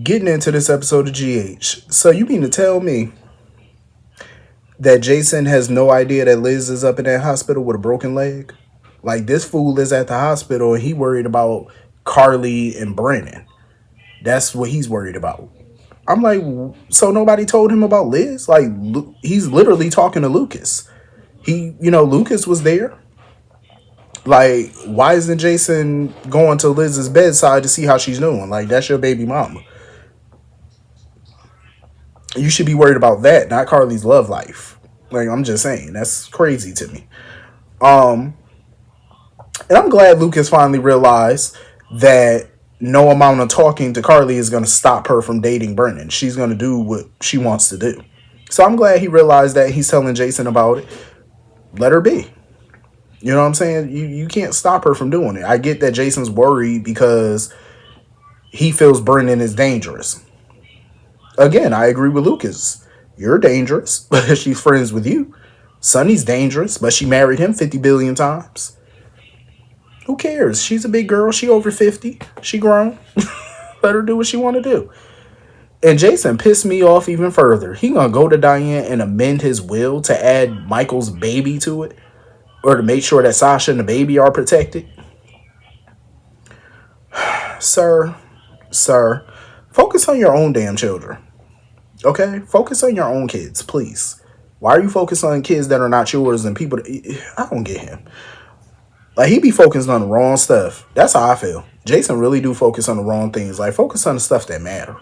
Getting into this episode of GH. So you mean to tell me that Jason has no idea that Liz is up in that hospital with a broken leg? Like, this fool is at the hospital and he worried about Carly and Brennan. That's what he's worried about. I'm like, so nobody told him about Liz? Like, he's literally talking to Lucas. Lucas was there. Like, why isn't Jason going to Liz's bedside to see how she's doing? Like, that's your baby mama. You should be worried about that, not Carly's love life. Like, I'm just saying, that's crazy to me. And I'm glad Lucas finally realized that no amount of talking to Carly is going to stop her from dating Brennan. She's going to do what she wants to do. So I'm glad he realized that. He's telling Jason about it. Let her be. You know what I'm saying? You can't stop her from doing it. I get that Jason's worried because he feels Brennan is dangerous. Again, I agree with Lucas. You're dangerous, but she's friends with you. Sonny's dangerous, but she married him 50 billion times. Who cares? She's a big girl. She over 50. She grown. Let her do what she want to do. And Jason pissed me off even further. He gonna go to Diane and amend his will to add Michael's baby to it, or to make sure that Sasha and the baby are protected. Sir, focus on your own damn children. Okay? Focus on your own kids, please. Why are you focused on kids that are not yours and people I don't get him. Like, he be focused on the wrong stuff. That's how I feel. Jason really do focus on the wrong things. Like, focus on the stuff that matter.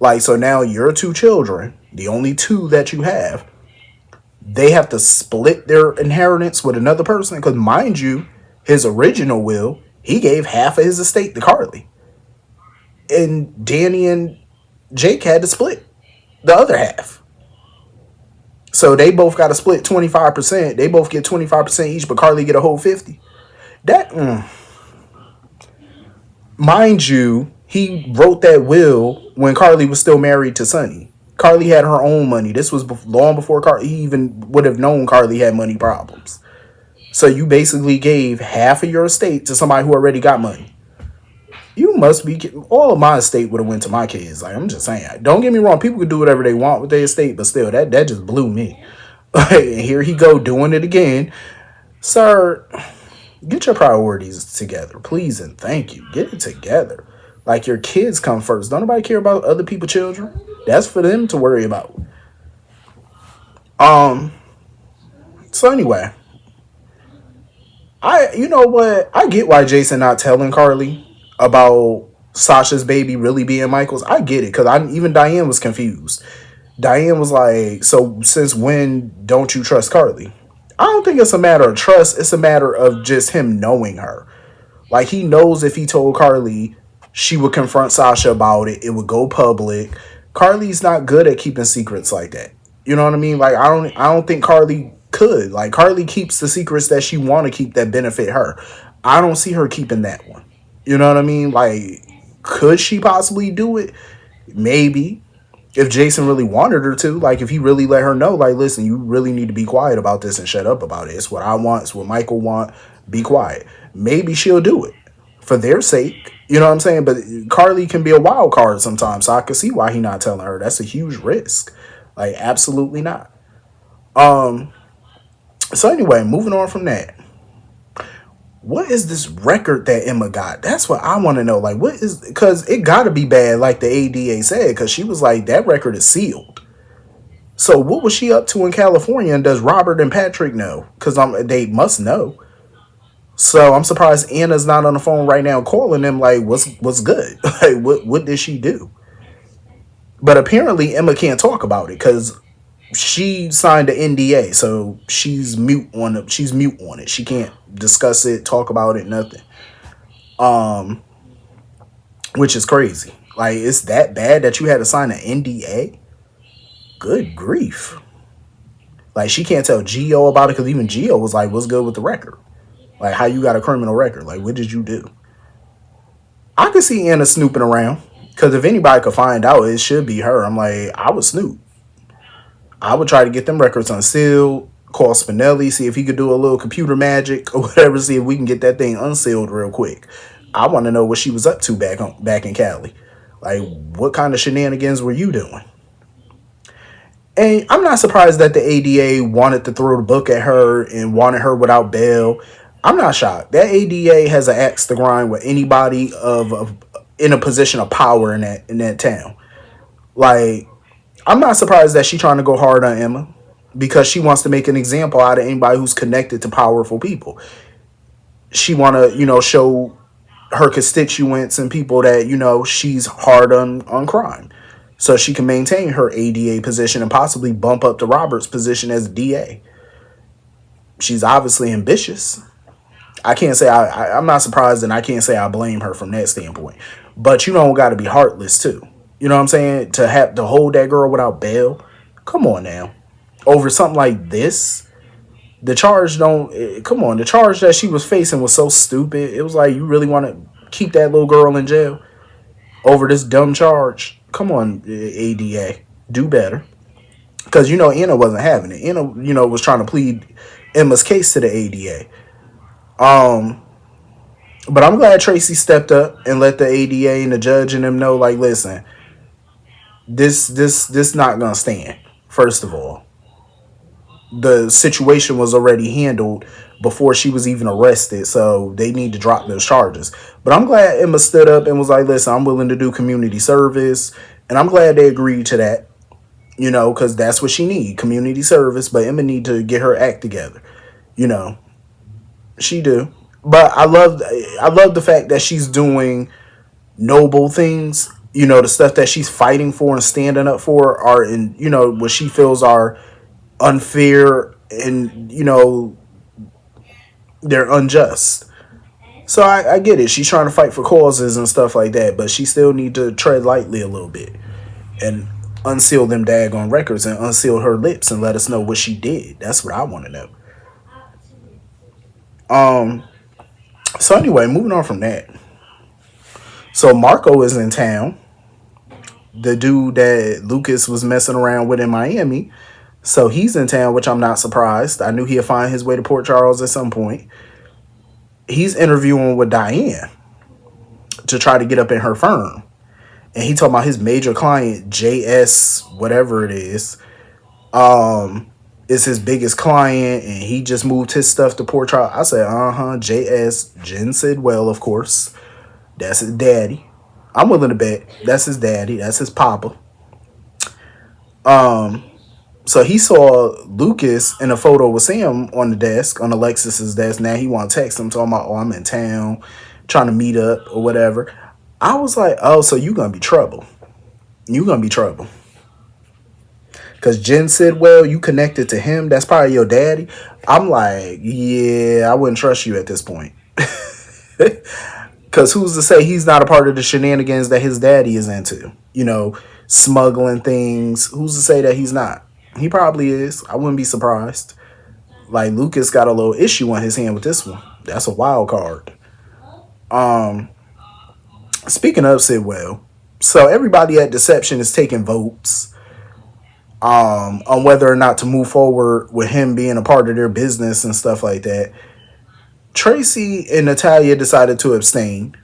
Like, so now your two children, the only two that you have, they have to split their inheritance with another person. Because, mind you, his original will, he gave half of his estate to Carly. And Danny and Jake had to split the other half. So they both got to split 25%. They both get 25% each, but Carly get a whole 50. Mind you, he wrote that will when Carly was still married to Sonny. Carly had her own money. This was long before he even would have known Carly had money problems. So you basically gave half of your estate to somebody who already got money. You must be kidding. All of my estate would have went to my kids. Like, I'm just saying. Don't get me wrong. People can do whatever they want with their estate, but still, that just blew me. And here he go doing it again. Sir, get your priorities together, please, and thank you. Get it together. Like, your kids come first. Don't nobody care about other people's children. That's for them to worry about. So anyway, you know what? I get why Jason not telling Carly about Sasha's baby really being Michael's. I get it, because even Diane was confused. Diane was like, so since when don't you trust Carly? I don't think it's a matter of trust. It's a matter of just him knowing her. Like, he knows if he told Carly, she would confront Sasha about it. It would go public. Carly's not good at keeping secrets like that. You know what I mean? Like, I don't think Carly could. Like, Carly keeps the secrets that she want to keep that benefit her. I don't see her keeping that one. You know what I mean? Like, could she possibly do it? Maybe. If Jason really wanted her to. Like, if he really let her know, like, listen, you really need to be quiet about this and shut up about it. It's what I want. It's what Michael want. Be quiet. Maybe she'll do it for their sake. You know what I'm saying? But Carly can be a wild card sometimes. So I can see why he not telling her. That's a huge risk. Like, absolutely not. So anyway, moving on from that. What is this record that Emma got? That's what I want to know. Like, what is, because it got to be bad, like the ADA said, because she was like, that record is sealed. So what was she up to in California, and does Robert and Patrick know? Because they must know. So I'm surprised Anna's not on the phone right now calling them like, what's good? Like, what did she do? But apparently Emma can't talk about it because she signed an NDA, so she's mute on it. She can't discuss it, talk about it, nothing. Which is crazy. Like, it's that bad that you had to sign an NDA? Good grief. Like, she can't tell Gio about it, because even Gio was like, what's good with the record? Like, how you got a criminal record? Like, what did you do? I could see Anna snooping around, because if anybody could find out, it should be her. I'm like, I would snoop. I would try to get them records unsealed, call Spinelli, see if he could do a little computer magic or whatever, see if we can get that thing unsealed real quick. I want to know what she was up to back in Cali. Like, what kind of shenanigans were you doing? And I'm not surprised that the ADA wanted to throw the book at her and wanted her without bail. I'm not shocked. That ADA has an axe to grind with anybody of in a position of power in that town. Like, I'm not surprised that she's trying to go hard on Emma because she wants to make an example out of anybody who's connected to powerful people. She want to, show her constituents and people that, she's hard on crime. So she can maintain her ADA position and possibly bump up to Robert's position as DA. She's obviously ambitious. I can't say I'm not surprised, and I can't say I blame her from that standpoint. But you don't got to be heartless too. You know what I'm saying? To have to hold that girl without bail. Come on now. Over something like this, the charge don't. Come on, the charge that she was facing was so stupid. It was like, you really want to keep that little girl in jail over this dumb charge? Come on, ADA, do better. Because Anna wasn't having it. Anna, was trying to plead Emma's case to the ADA. But I'm glad Tracy stepped up and let the ADA and the judge and them know, like, listen, this not gonna stand. First of all, the situation was already handled before she was even arrested, so they need to drop those charges. But I'm glad Emma stood up and was like, listen, I'm willing to do community service, and I'm glad they agreed to that, because that's what she need, community service. But Emma need to get her act together, she do. But I love the fact that she's doing noble things. The stuff that she's fighting for and standing up for are in, what she feels are unfair and, they're unjust. So I get it. She's trying to fight for causes and stuff like that, but she still need to tread lightly a little bit and unseal them daggone records and unseal her lips and let us know what she did. That's what I want to know. So anyway, moving on from that. So Marco is in town. The dude that Lucas was messing around with in Miami. So he's in town, which I'm not surprised. I knew he'd find his way to Port Charles at some point. He's interviewing with Diane to try to get up in her firm. And he talking about his major client, JS, whatever it is his biggest client, and he just moved his stuff to Port Charles. I said, JS, Jen Sidwell, of course. That's his daddy. I'm willing to bet that's his daddy. That's his papa. So he saw Lucas in a photo with Sam on the desk, on Alexis's desk. Now he want to text him, talking about, I'm in town, trying to meet up or whatever. I was like, so you gonna be trouble. You gonna be trouble. Because Jen said, well, you connected to him. That's probably your daddy. I'm like, yeah, I wouldn't trust you at this point. Because who's to say he's not a part of the shenanigans that his daddy is into? Smuggling things. Who's to say that he's not? He probably is. I wouldn't be surprised. Like, Lucas got a little issue on his hand with this one. That's a wild card. Speaking of Sidwell, so everybody at Deception is taking votes on whether or not to move forward with him being a part of their business and stuff like that. Tracy and Natalia decided to abstain.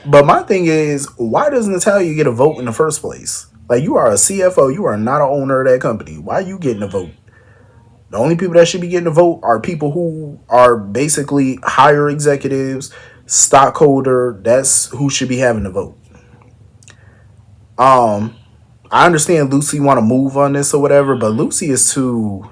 But my thing is, why does Natalia get a vote in the first place? Like, you are a CFO. You are not an owner of that company. Why are you getting a vote? The only people that should be getting a vote are people who are basically higher executives, stockholder. That's who should be having the vote. I understand Lucy want to move on this or whatever, but Lucy is too...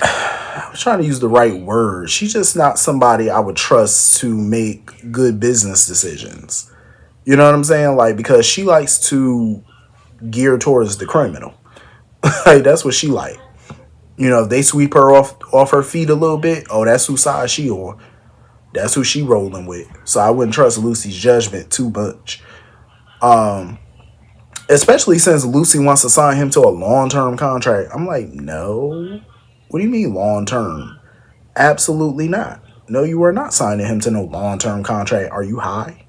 I was trying to use the right word. She's just not somebody I would trust to make good business decisions. You know what I'm saying? Like, because she likes to gear towards the criminal. Like, that's what she like. If they sweep her off her feet a little bit, that's whose side she on. That's who she rolling with. So I wouldn't trust Lucy's judgment too much. Especially since Lucy wants to sign him to a long-term contract. I'm like, no. What do you mean long-term? Absolutely not. No, you are not signing him to no long-term contract. Are you high?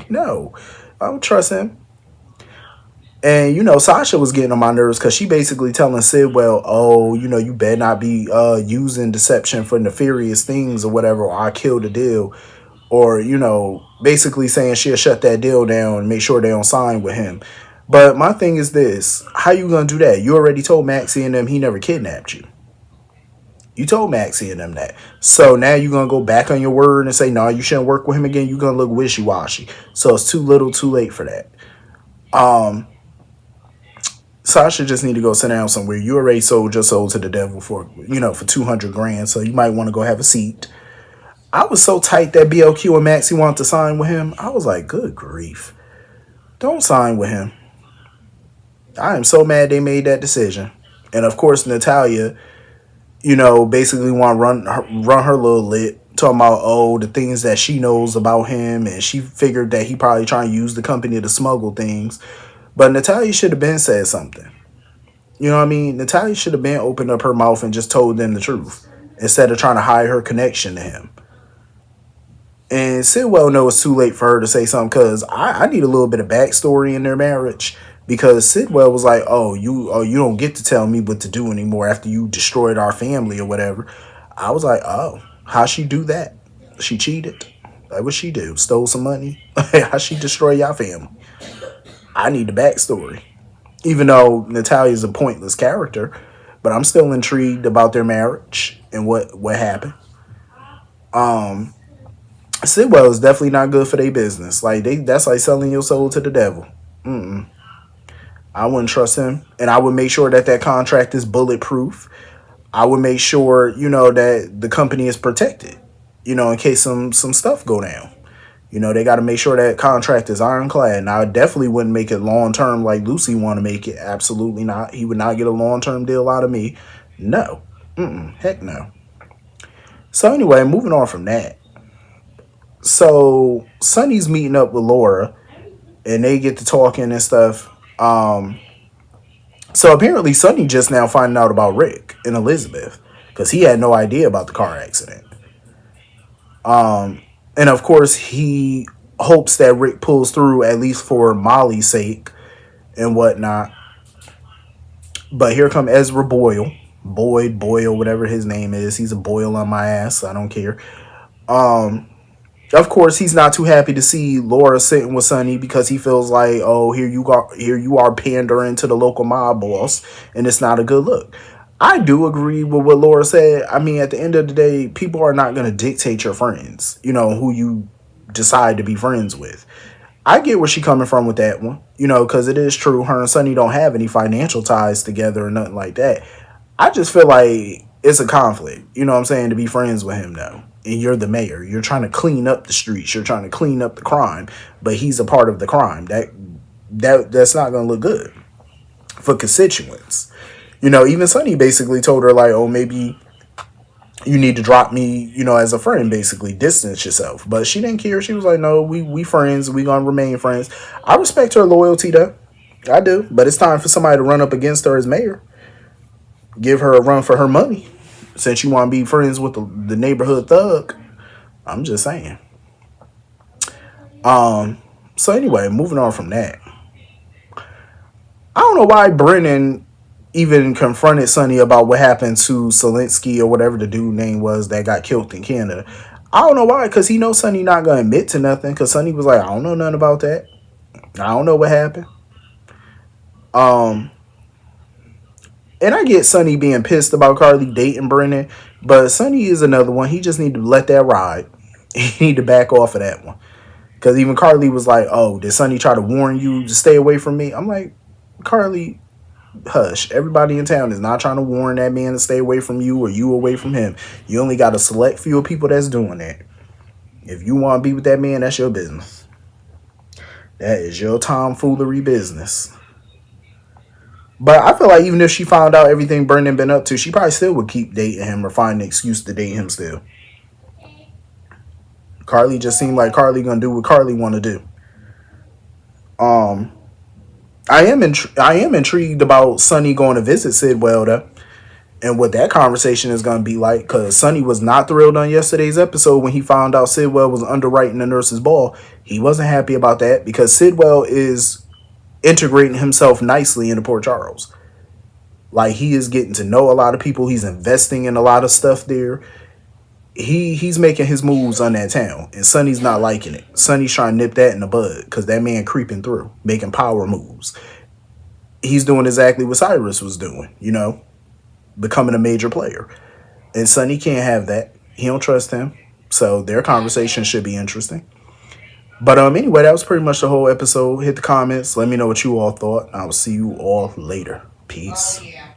No. I don't trust him. And, Sasha was getting on my nerves because she basically telling Sidwell, you better not be using deception for nefarious things or whatever, or I kill the deal. or basically saying she'll shut that deal down and make sure they don't sign with him. But my thing is this: how you gonna do that? You already told Maxie and them he never kidnapped you. You told Maxie and them that. So now you're gonna go back on your word and say no, you shouldn't work with him again. You're gonna look wishy washy. So it's too little, too late for that. Sasha just need to go sit down somewhere. You already sold your soul to the devil for for 200 grand. So you might want to go have a seat. I was so tight that BLQ and Maxie wanted to sign with him. I was like, good grief. Don't sign with him. I am so mad they made that decision. And of course, Natalia, basically want to run her little lit, talking about, the things that she knows about him. And she figured that he probably trying to use the company to smuggle things. But Natalia should have been said something. You know what I mean? Natalia should have been opened up her mouth and just told them the truth instead of trying to hide her connection to him. And Sidwell knows it's too late for her to say something because I need a little bit of backstory in their marriage. Because Sidwell was like, you don't get to tell me what to do anymore after you destroyed our family or whatever. I was like, how she do that? She cheated. Like, what she do? Stole some money? How she destroy your family? I need the backstory. Even though Natalia's a pointless character, but I'm still intrigued about their marriage and what happened. Sidwell is definitely not good for their business. Like that's like selling your soul to the devil. I wouldn't trust him, and I would make sure that contract is bulletproof. I would make sure that the company is protected. In case some stuff go down. They got to make sure that contract is ironclad. Now, I definitely wouldn't make it long term like Lucy want to make it. Absolutely not. He would not get a long term deal out of me. No. Heck no. So anyway, moving on from that. So Sonny's meeting up with Laura, and they get to talking and stuff. So apparently Sonny just now finding out about Rick and Elizabeth because he had no idea about the car accident. And of course he hopes that Rick pulls through at least for Molly's sake and whatnot. But here come Ezra Boyle, Boyle, whatever his name is. He's a Boyle on my ass. I don't care. Of course, he's not too happy to see Laura sitting with Sonny because he feels like, here you are pandering to the local mob boss, and it's not a good look. I do agree with what Laura said. I mean, at the end of the day, people are not going to dictate your friends, who you decide to be friends with. I get where she's coming from with that one, because it is true. Her and Sonny don't have any financial ties together or nothing like that. I just feel like it's a conflict, to be friends with him though. And you're the mayor. You're trying to clean up the streets. You're trying to clean up the crime, but he's a part of the crime. That's not going to look good for constituents. Even Sonny basically told her like, maybe you need to drop me, as a friend, basically distance yourself. But she didn't care. She was like, no, we friends. We going to remain friends. I respect her loyalty though. I do. But it's time for somebody to run up against her as mayor. Give her a run for her money. Since you want to be friends with the neighborhood thug. I'm just saying. So anyway, moving on from that. I don't know why Brennan even confronted Sonny about what happened to Solinsky or whatever the dude name was that got killed in Canada. I don't know why, because he knows Sonny not going to admit to nothing, because Sonny was like, I don't know nothing about that. I don't know what happened. And I get Sonny being pissed about Carly dating Brennan, but Sonny is another one. He just need to let that ride. He need to back off of that one. Because even Carly was like, did Sonny try to warn you to stay away from me? I'm like, Carly, hush. Everybody in town is not trying to warn that man to stay away from you or you away from him. You only got a select few of people that's doing that. If you want to be with that man, that's your business. That is your tomfoolery business. But I feel like even if she found out everything Brendan been up to, she probably still would keep dating him or find an excuse to date him still. Carly just seemed like Carly gonna do what Carly want to do. I am intrigued about Sonny going to visit Sidwell though, and what that conversation is gonna be like. Because Sonny was not thrilled on yesterday's episode when he found out Sidwell was underwriting the nurse's ball. He wasn't happy about that because Sidwell is integrating himself nicely into Port Charles. Like, he is getting to know a lot of people. He's investing in a lot of stuff there. he's making his moves on that town, and Sonny's not liking it. Sonny's trying to nip that in the bud because that man creeping through, making power moves. He's doing exactly what Cyrus was doing, becoming a major player. And Sonny can't have that. He don't trust him. So their conversation should be interesting. But anyway, that was pretty much the whole episode. Hit the comments. Let me know what you all thought. I will see you all later. Peace.